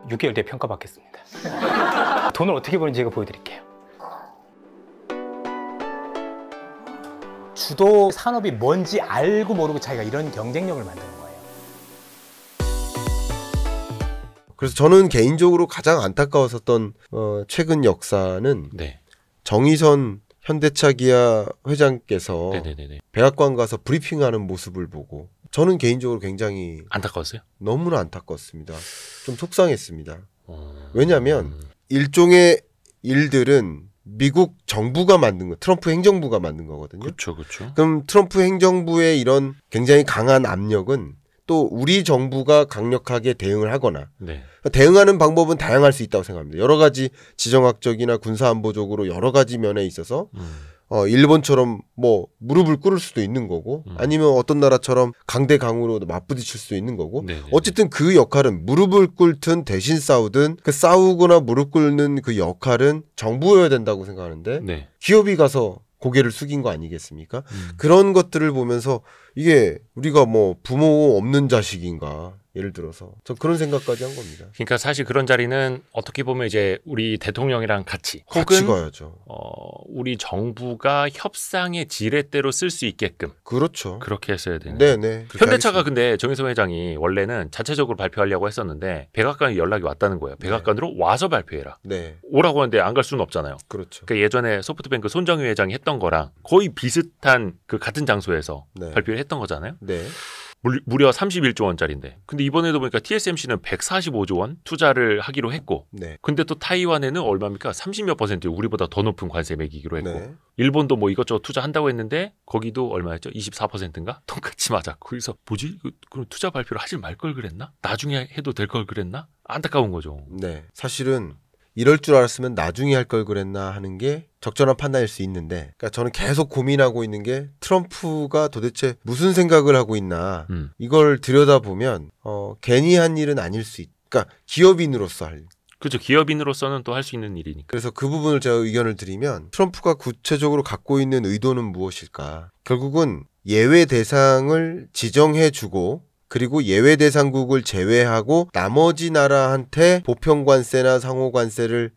6개월 뒤에 평가받겠습니다. 돈을 어떻게 버는지 제가 보여드릴게요. 주도 산업이 뭔지 알고 모르고 자기가 이런 경쟁력을 만드는 거예요. 그래서 저는 개인적으로 가장 안타까웠었던 최근 역사는 네. 정의선 현대차 기아 회장께서 네네네네. 백악관 가서 브리핑하는 모습을 보고 저는 개인적으로 굉장히 안타까웠어요? 너무나 안타까웠습니다. 좀 속상했습니다. 왜냐하면 일종의 일들은 미국 정부가 만든 거, 트럼프 행정부가 만든 거거든요. 그렇죠, 그렇죠. 그럼 트럼프 행정부의 이런 굉장히 강한 압력은 또 우리 정부가 강력하게 대응을 하거나 네. 대응하는 방법은 다양할 수 있다고 생각합니다. 여러 가지 지정학적이나 군사안보적으로 여러 가지 면에 있어서 일본처럼 뭐 무릎을 꿇을 수도 있는 거고 아니면 어떤 나라처럼 강대강으로 맞부딪힐 수도 있는 거고 네네. 어쨌든 그 역할은 무릎을 꿇든 대신 싸우든 그 싸우거나 무릎 꿇는 그 역할은 정부여야 된다고 생각하는데 네. 기업이 가서 고개를 숙인 거 아니겠습니까? 그런 것들을 보면서 이게 우리가 뭐 부모 없는 자식인가 예를 들어서 전 그런 생각까지 한 겁니다. 그러니까 사실 그런 자리는 어떻게 보면 이제 우리 대통령이랑 같이 같이 가야죠. 우리 정부가 협상의 지렛대로 쓸 수 있게끔 그렇죠. 그렇게 했어야 되는. 네네. 현대차가 근데 정의선 회장이 원래는 자체적으로 발표하려고 했었는데 백악관에 연락이 왔다는 거예요. 백악관으로 와서 발표해라. 네. 오라고 하는데 안 갈 수는 없잖아요. 그렇죠. 그러니까 예전에 소프트뱅크 손정희 회장이 했던 거랑 거의 비슷한 그 같은 장소에서 네. 발표를 했던 거잖아요. 네. 무려 31조 원짜리인데. 근데 이번에도 보니까 TSMC는 145조 원 투자를 하기로 했고. 네. 근데 또 타이완에는 얼마입니까? 30몇 %, 우리보다 더 높은 관세 매기기로 했고. 네. 일본도 뭐 이것저것 투자한다고 했는데 거기도 얼마였죠? 24%인가? 똑같이 맞아. 거기서 뭐지? 그럼 투자 발표를 하지 말 걸 그랬나? 나중에 해도 될 걸 그랬나? 안타까운 거죠. 네. 사실은 이럴 줄 알았으면 나중에 할 걸 그랬나 하는 게 적절한 판단일 수 있는데 그러니까 저는 계속 고민하고 있는 게 트럼프가 도대체 무슨 생각을 하고 있나 이걸 들여다보면 괜히 한 일은 아닐 수 있다. 그러니까 기업인으로서 할 그렇죠. 기업인으로서는 또 할 수 있는 일이니까. 그래서 그 부분을 제가 의견을 드리면 트럼프가 구체적으로 갖고 있는 의도는 무엇일까? 결국은 예외 대상을 지정해주고 그리고 예외 대상국을 제외하고 나머지 나라한테 보편관세나 상호관세를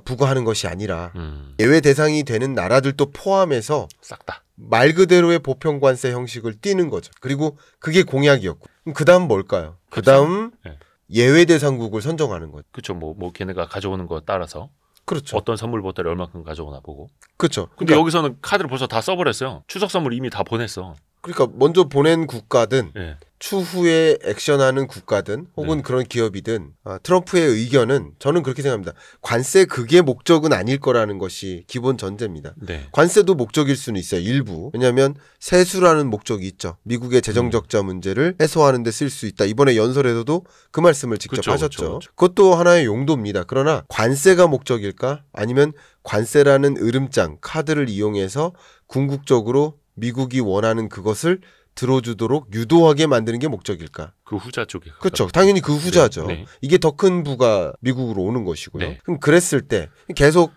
부과하는 것이 아니라 예외 대상이 되는 나라들도 포함해서 싹 다. 말 그대로의 보편관세 형식을 띠는 거죠. 그리고 그게 공약이었고 그 다음 뭘까요? 그 다음 네. 예외 대상국을 선정하는 거죠. 그렇죠. 뭐 걔네가 가져오는 거 따라서 그렇죠. 어떤 선물 보따리 얼마큼 가져오나 보고. 그렇죠. 근데 그러니까, 여기서는 카드를 벌써 다 써버렸어요. 추석 선물 이미 다 보냈어. 그러니까 먼저 보낸 국가든 네. 추후에 액션하는 국가든 혹은 네. 그런 기업이든 트럼프의 의견은 저는 그렇게 생각합니다. 관세 그게 목적은 아닐 거라는 것이 기본 전제입니다. 네. 관세도 목적일 수는 있어요. 일부. 왜냐하면 세수라는 목적이 있죠. 미국의 재정적자 문제를 해소하는 데 쓸 수 있다. 이번에 연설에서도 그 말씀을 직접 그쵸, 하셨죠. 그쵸. 그것도 하나의 용도입니다. 그러나 관세가 목적일까? 아니면 관세라는 으름장, 카드를 이용해서 궁극적으로 미국이 원하는 그것을 들어주도록 유도하게 만드는 게 목적일까? 그 후자 쪽에. 그렇죠. 당연히 그 후자죠. 네. 이게 더 큰 부가 미국으로 오는 것이고요. 네. 그럼 그랬을 때 계속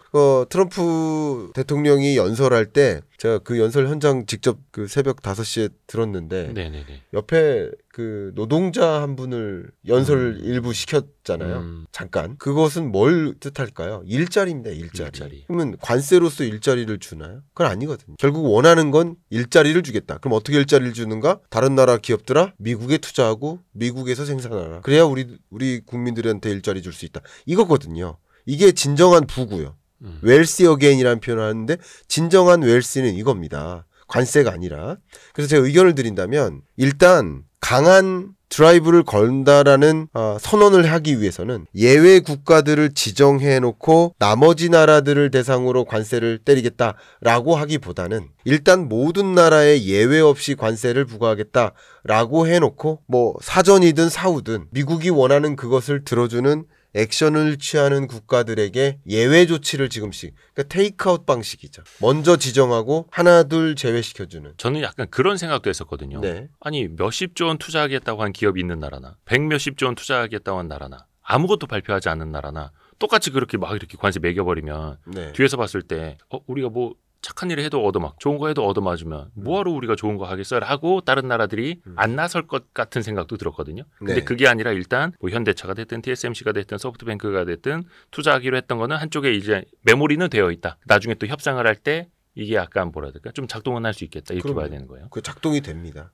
트럼프 대통령이 연설할 때 제가 그 연설 현장 직접 그 새벽 5시에 들었는데 네네네. 옆에 그 노동자 한 분을 연설 일부 시켰잖아요. 잠깐. 그것은 뭘 뜻할까요? 일자리입니다. 일자리. 그러면 관세로서 일자리를 주나요? 그건 아니거든요. 결국 원하는 건 일자리를 주겠다. 그럼 어떻게 일자리를 주는가? 다른 나라 기업들아 미국에 투자하고 미국에서 생산하라. 그래야 우리 국민들한테 일자리 줄 수 있다. 이거거든요. 이게 진정한 부고요. 웰시 어게인이라는 표현을 하는데 진정한 웰시는 이겁니다. 관세가 아니라. 그래서 제가 의견을 드린다면 일단 강한 드라이브를 건다라는 선언을 하기 위해서는 예외 국가들을 지정해놓고 나머지 나라들을 대상으로 관세를 때리겠다라고 하기보다는 일단 모든 나라에 예외 없이 관세를 부과하겠다라고 해놓고 뭐 사전이든 사후든 미국이 원하는 그것을 들어주는 액션을 취하는 국가들에게 예외 조치를 지금씩 그러니까 테이크아웃 방식이죠. 먼저 지정하고 하나 둘 제외시켜주는. 저는 약간 그런 생각도 했었거든요. 네. 아니 몇십조 원 투자하겠다고 한 기업이 있는 나라나 100몇십조 원 투자하겠다고 한 나라나 아무것도 발표하지 않는 나라나 똑같이 그렇게 막 이렇게 관세 매겨버리면 네. 뒤에서 봤을 때 우리가 뭐 착한 일을 해도 얻어맞고 좋은 거 해도 얻어맞으면 뭐하러 우리가 좋은 거 하겠어라고 다른 나라들이 안 나설 것 같은 생각도 들었거든요. 근데 네. 그게 아니라 일단 뭐 현대차가 됐든 TSMC가 됐든 소프트뱅크가 됐든 투자하기로 했던 거는 한쪽에 이제 메모리는 되어 있다. 나중에 또 협상을 할 때 이게 약간 뭐라 해야 될까? 좀 작동은 할 수 있겠다. 이렇게 그럼요. 봐야 되는 거예요. 그 작동이 됩니다.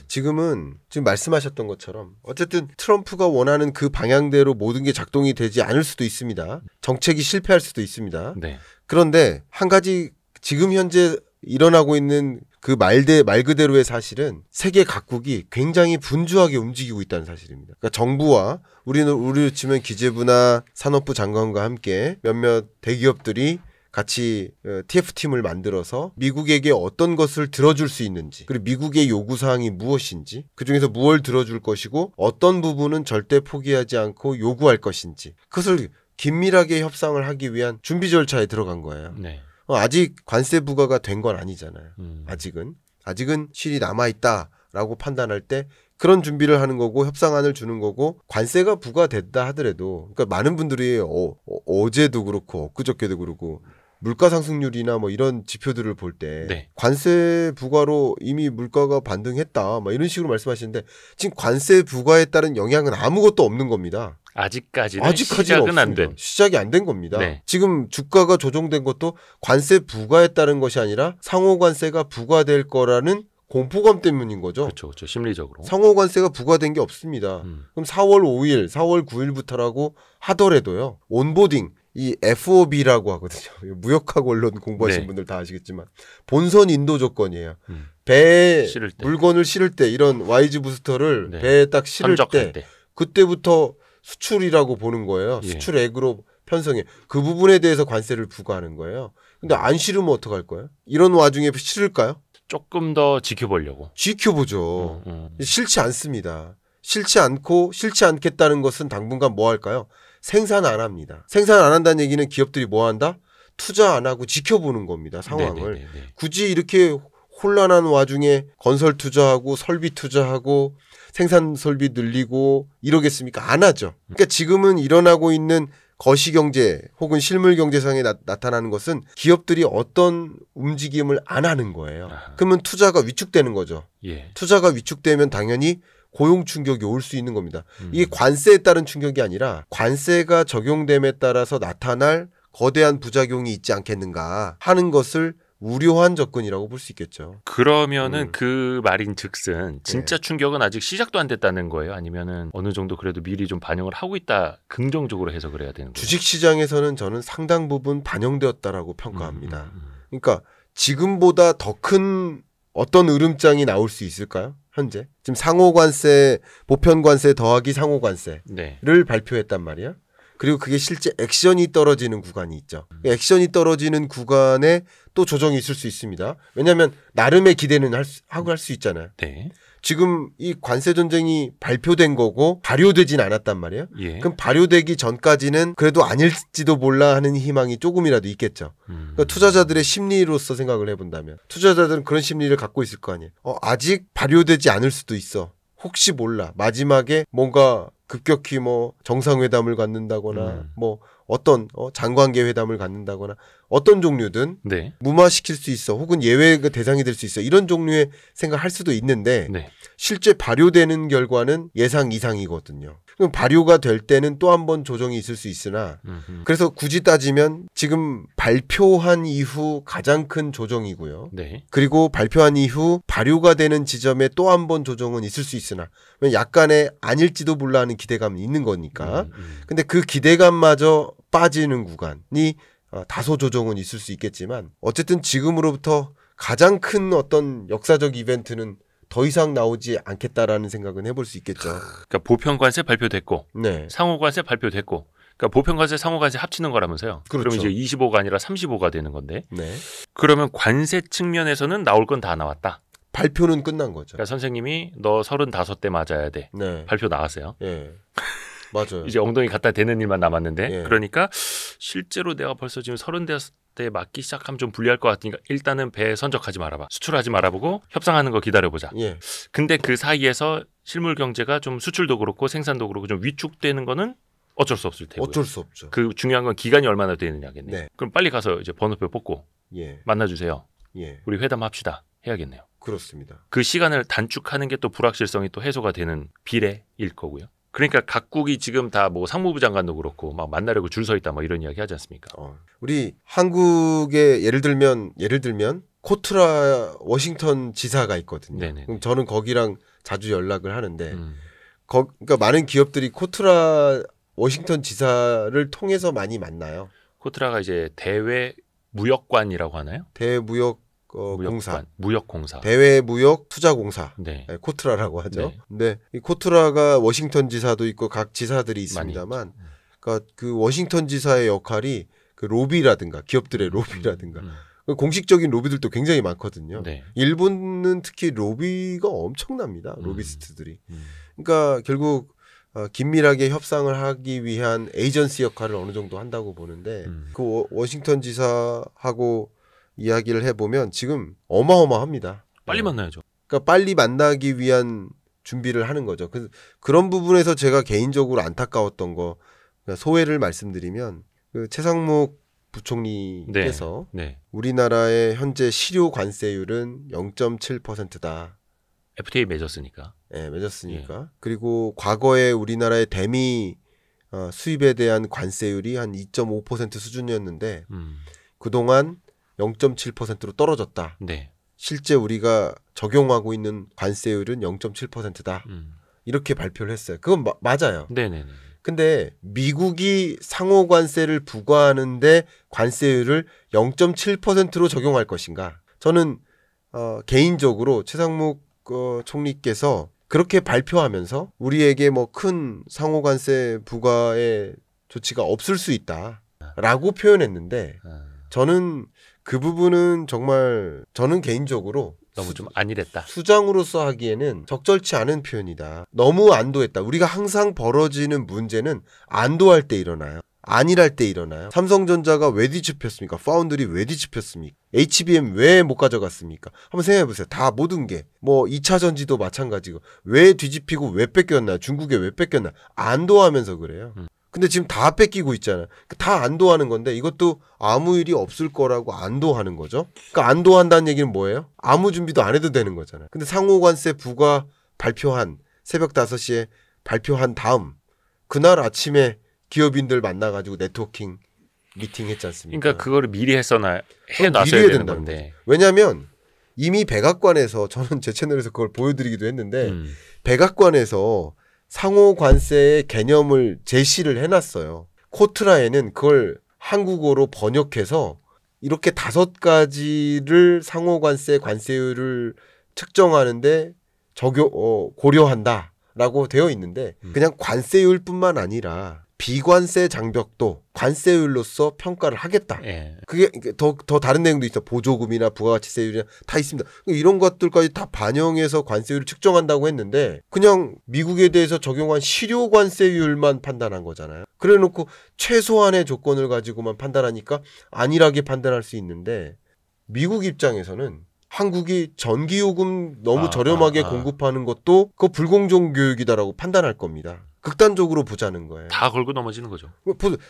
지금 말씀하셨던 것처럼 어쨌든 트럼프가 원하는 그 방향대로 모든 게 작동이 되지 않을 수도 있습니다. 정책이 실패할 수도 있습니다. 네. 그런데 한 가지 지금 현재 일어나고 있는 그 말 그대로의 사실은 세계 각국이 굉장히 분주하게 움직이고 있다는 사실입니다. 그러니까 정부와 우리로 치면 기재부나 산업부 장관과 함께 몇몇 대기업들이 같이 TF팀을 만들어서 미국에게 어떤 것을 들어줄 수 있는지, 그리고 미국의 요구사항이 무엇인지, 그중에서 무엇을 들어줄 것이고 어떤 부분은 절대 포기하지 않고 요구할 것인지, 그것을 긴밀하게 협상을 하기 위한 준비 절차에 들어간 거예요. 네. 아직 관세 부과가 된 건 아니잖아요. 아직은 실이 남아있다라고 판단할 때 그런 준비를 하는 거고 협상안을 주는 거고, 관세가 부과됐다 하더라도, 그러니까 많은 분들이 어제도 그렇고 엊그저께도 그렇고 물가 상승률이나 뭐 이런 지표들을 볼 때 네. 관세 부과로 이미 물가가 반등했다 막 이런 식으로 말씀하시는데, 지금 관세 부과에 따른 영향은 아무것도 없는 겁니다. 아직까지는 시작은 안 된. 시작이 안 된 겁니다. 네. 지금 주가가 조정된 것도 관세 부과에 따른 것이 아니라 상호 관세가 부과될 거라는 공포감 때문인 거죠. 그렇죠. 심리적으로. 상호 관세가 부과된 게 없습니다. 그럼 4월 5일, 4월 9일부터라고 하더라도요. 온보딩, 이 FOB라고 하거든요. 무역학 원론 공부하신 네. 분들 다 아시겠지만 본선 인도 조건이에요. 음. 배에 실을 때. 물건을 실을 때 이런 YG 부스터를 네. 배에 딱 실을 선적할 때 그때부터 수출이라고 보는 거예요. 예. 수출액으로 편성해. 그 부분에 대해서 관세를 부과하는 거예요. 근데 안 실으면 어떡할 거예요? 이런 와중에 실을까요? 조금 더 지켜보려고. 지켜보죠. 싫지 않습니다. 싫지 않겠다는 것은 당분간 뭐 할까요? 생산 안 합니다. 생산 안 한다는 얘기는 기업들이 뭐 한다? 투자 안 하고 지켜보는 겁니다. 상황을. 네네네네. 굳이 이렇게 혼란한 와중에 건설 투자하고 설비 투자하고 생산 설비 늘리고 이러겠습니까? 안 하죠. 그러니까 지금은 일어나고 있는 거시경제 혹은 실물경제상에 나타나는 것은 기업들이 어떤 움직임을 안 하는 거예요. 그러면 투자가 위축되는 거죠. 예. 투자가 위축되면 당연히 고용 충격이 올 수 있는 겁니다. 이게 관세에 따른 충격이 아니라 관세가 적용됨에 따라서 나타날 거대한 부작용이 있지 않겠는가 하는 것을 우려한 접근이라고 볼 수 있겠죠. 그러면은 그 말인즉슨 진짜 충격은 아직 시작도 안 됐다는 거예요? 아니면은 어느 정도 그래도 미리 좀 반영을 하고 있다, 긍정적으로 해석을 해야 되는 거예요? 주식시장에서는 저는 상당 부분 반영되었다라고 평가합니다. 그러니까 지금보다 더 큰 어떤 으름장이 나올 수 있을까요? 현재 지금 상호관세, 보편관세 더하기 상호관세를 네. 발표했단 말이야. 그리고 그게 실제 액션이 떨어지는 구간이 있죠. 액션이 떨어지는 구간에 또 조정이 있을 수 있습니다. 왜냐하면 나름의 기대는 할 수 있잖아요. 네. 지금 이 관세 전쟁이 발표된 거고 발효되진 않았단 말이에요. 예. 그럼 발효되기 전까지는 그래도 아닐지도 몰라 하는 희망이 조금이라도 있겠죠. 그러니까 투자자들의 심리로서 생각을 해본다면 투자자들은 그런 심리를 갖고 있을 거 아니에요. 아직 발효되지 않을 수도 있어. 혹시 몰라. 마지막에 뭔가 급격히 뭐 정상회담을 갖는다거나 뭐 어떤 장관계 회담을 갖는다거나 어떤 종류든 네. 무마시킬 수 있어. 혹은 예외가 대상이 될 수 있어. 이런 종류의 생각할 수도 있는데 네. 실제 발효되는 결과는 예상 이상이거든요. 그럼 발효가 될 때는 또 한 번 조정이 있을 수 있으나 그래서 굳이 따지면 지금 발표한 이후 가장 큰 조정이고요. 네. 그리고 발표한 이후 발효가 되는 지점에 또 한 번 조정은 있을 수 있으나 약간의 아닐지도 몰라 하는 기대감이 있는 거니까. 근데 그 기대감마저 빠지는 구간이 다소 조정은 있을 수 있겠지만 어쨌든 지금으로부터 가장 큰 어떤 역사적 이벤트는 더 이상 나오지 않겠다라는 생각은 해볼 수 있겠죠. 그러니까 보편관세 발표됐고 네. 상호관세 발표됐고, 그러니까 보편관세 상호관세 합치는 거라면서요. 그렇죠. 그럼 이제 25가 아니라 35가 되는 건데. 네. 그러면 관세 측면에서는 나올 건 다 나왔다. 발표는 끝난 거죠. 그러니까 선생님이 너 35대 맞아야 돼. 네. 발표 나왔어요. 예. 맞아요. 이제 엉덩이 갖다 대는 일만 남았는데, 예. 그러니까 실제로 내가 벌써 지금 30대 맞기 시작하면 좀 불리할 것 같으니까 일단은 배 선적하지 말아봐. 수출하지 말아보고 협상하는 거 기다려보자. 예. 근데 그 사이에서 실물 경제가 좀 수출도 그렇고 생산도 그렇고 좀 위축되는 거는 어쩔 수 없을 테고요. 어쩔 수 없죠. 그 중요한 건 기간이 얼마나 되느냐겠네요. 네. 그럼 빨리 가서 이제 번호표 뽑고 예. 만나주세요. 예. 우리 회담합시다. 해야겠네요. 그렇습니다. 그 시간을 단축하는 게 또 불확실성이 또 해소가 되는 비례일 거고요. 그러니까 각국이 지금 다 뭐 상무부 장관도 그렇고 막 만나려고 줄 서 있다 뭐 이런 이야기 하지 않습니까? 우리 한국에 예를 들면 코트라 워싱턴 지사가 있거든요. 네네. 그럼 저는 거기랑 자주 연락을 하는데 그러니까 많은 기업들이 코트라 워싱턴 지사를 통해서 많이 만나요. 코트라가 이제 대외 무역관이라고 하나요? 대무역 공사, 무역공사, 대외무역 투자공사, 네. 코트라라고 하죠. 네. 근데 이 코트라가 워싱턴 지사도 있고 각 지사들이 있습니다만, 그러니까 그 워싱턴 지사의 역할이 그 로비라든가 기업들의 로비라든가 공식적인 로비들도 굉장히 많거든요. 네. 일본은 특히 로비가 엄청납니다. 로비스트들이. 그러니까 결국 긴밀하게 협상을 하기 위한 에이전시 역할을 어느 정도 한다고 보는데 그 워싱턴 지사하고 이야기를 해보면 지금 어마어마합니다. 빨리 만나야죠. 그러니까 빨리 만나기 위한 준비를 하는 거죠. 그런 부분에서 제가 개인적으로 안타까웠던 거 그러니까 소회를 말씀드리면 그 최상목 부총리께서 네. 우리나라의 현재 실효 관세율은 0.7%다. FTA 맺었으니까. 네, 맺었으니까. 그리고 과거에 우리나라의 대미 수입에 대한 관세율이 한 2.5% 수준이었는데 그동안 0.7%로 떨어졌다. 네. 실제 우리가 적용하고 있는 관세율은 0.7%다. 이렇게 발표를 했어요. 그건 맞아요. 네네네. 근데 미국이 상호 관세를 부과하는데 관세율을 0.7%로 적용할 것인가? 저는 개인적으로 최상목 총리께서 그렇게 발표하면서 우리에게 뭐 큰 상호 관세 부과의 조치가 없을 수 있다라고 표현했는데 저는 그 부분은 정말 저는 개인적으로 너무 좀 안일했다. 수장으로서 하기에는 적절치 않은 표현이다. 너무 안도했다. 우리가 항상 벌어지는 문제는 안도할 때 일어나요. 안일할 때 일어나요. 삼성전자가 왜 뒤집혔습니까? 파운드리 왜 뒤집혔습니까? HBM 왜 못 가져갔습니까? 한번 생각해보세요. 다 모든 게 뭐 2차 전지도 마찬가지고 왜 뒤집히고 왜 뺏겼나? 중국에 왜 뺏겼나? 안도하면서 그래요. 근데 지금 다 뺏기고 있잖아요. 다 안도하는 건데 이것도 아무 일이 없을 거라고 안도하는 거죠. 그러니까 안도한다는 얘기는 뭐예요? 아무 준비도 안 해도 되는 거잖아요. 근데 상호관세 부과 발표한 새벽 5시에 발표한 다음 그날 아침에 기업인들 만나가지고 네트워킹 미팅 했지 않습니까? 그러니까 그거를 미리 해놨어야 되는 건데. 왜냐하면 이미 백악관에서 저는 제 채널에서 그걸 보여드리기도 했는데 백악관에서 상호 관세의 개념을 제시를 해놨어요. 코트라에는 그걸 한국어로 번역해서 이렇게 5가지를 상호 관세 관세율을 측정하는데 고려한다라고 되어 있는데 그냥 관세율뿐만 아니라 비관세 장벽도 관세율로서 평가를 하겠다. 예. 그게 더 다른 내용도 있어. 보조금이나 부가가치세율이나 다 있습니다. 이런 것들까지 다 반영해서 관세율을 측정한다고 했는데 그냥 미국에 대해서 적용한 실효 관세율만 판단한 거잖아요. 그래놓고 최소한의 조건을 가지고만 판단하니까 안일하게 판단할 수 있는데 미국 입장에서는 한국이 전기요금 너무 저렴하게 공급하는 것도 그거 불공정 교육이다라고 판단할 겁니다. 극단적으로 보자는 거예요. 다 걸고 넘어지는 거죠.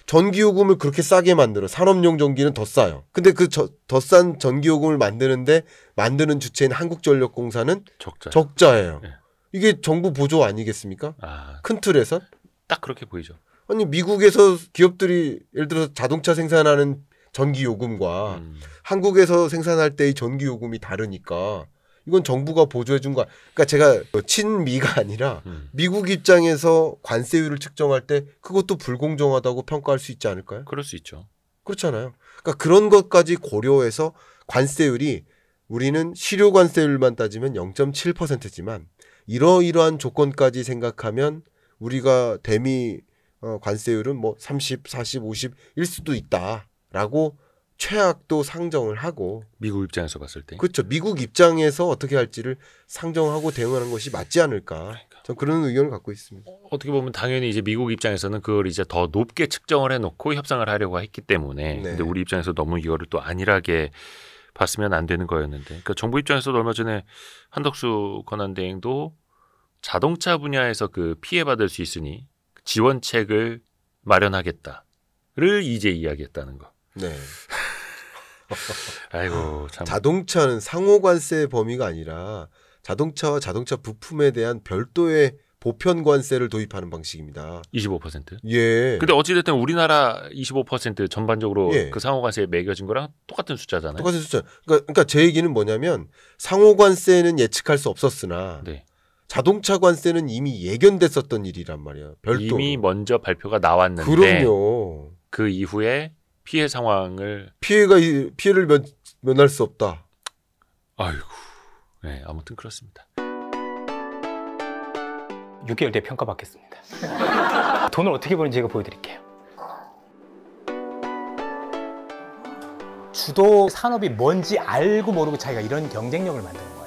전기요금을 그렇게 싸게 만들어. 산업용 전기는 더 싸요. 근데 그 더 싼 전기요금을 만드는 주체인 한국전력공사는 적자예요. 네. 이게 정부 보조 아니겠습니까? 큰 틀에서? 딱 그렇게 보이죠. 아니 미국에서 기업들이 예를 들어서 자동차 생산하는 전기요금과 한국에서 생산할 때의 전기요금이 다르니까 이건 정부가 보조해 준 거야. 그러니까 제가 친미가 아니라 미국 입장에서 관세율을 측정할 때 그것도 불공정하다고 평가할 수 있지 않을까요? 그럴 수 있죠. 그렇잖아요. 그러니까 그런 것까지 고려해서 관세율이 우리는 실효 관세율만 따지면 0.7%지만 이러이러한 조건까지 생각하면 우리가 대미 관세율은 뭐 30, 40, 50일 수도 있다라고 최악도 상정을 하고 미국 입장에서 봤을 때 그렇죠. 미국 입장에서 어떻게 할지를 상정하고 대응하는 것이 맞지 않을까. 전 그런 의견을 갖고 있습니다. 어떻게 보면 당연히 이제 미국 입장에서는 그걸 이제 더 높게 측정을 해놓고 협상을 하려고 했기 때문에 근데 우리 입장에서 너무 이거를 또 안일하게 봤으면 안 되는 거였는데 그러니까 정부 입장에서도 얼마 전에 한덕수 권한대행도 자동차 분야에서 그 피해받을 수 있으니 지원책을 마련하겠다를 이제 이야기했다는 거. 네. 아이고 참. 자동차는 상호관세 범위가 아니라 자동차와 자동차 부품에 대한 별도의 보편 관세를 도입하는 방식입니다. 25%? 예. 근데 어찌됐든 우리나라 25% 전반적으로 예. 그 상호관세에 매겨진 거랑 똑같은 숫자잖아요. 똑같은 숫자. 그러니까 제 얘기는 뭐냐면 상호관세는 예측할 수 없었으나 네. 자동차 관세는 이미 예견됐었던 일이란 말이에요. 별도로. 이미 먼저 발표가 나왔는데 그럼요. 그 이후에 피해 상황을 피해를 면할 수 없다. 아이고. 네, 아무튼 그렇습니다. 6개월 뒤에 평가받겠습니다. 돈을 어떻게 버는지 제가 보여드릴게요. 주도 산업이 뭔지 알고 모르고 자기가 이런 경쟁력을 만드는 거예요.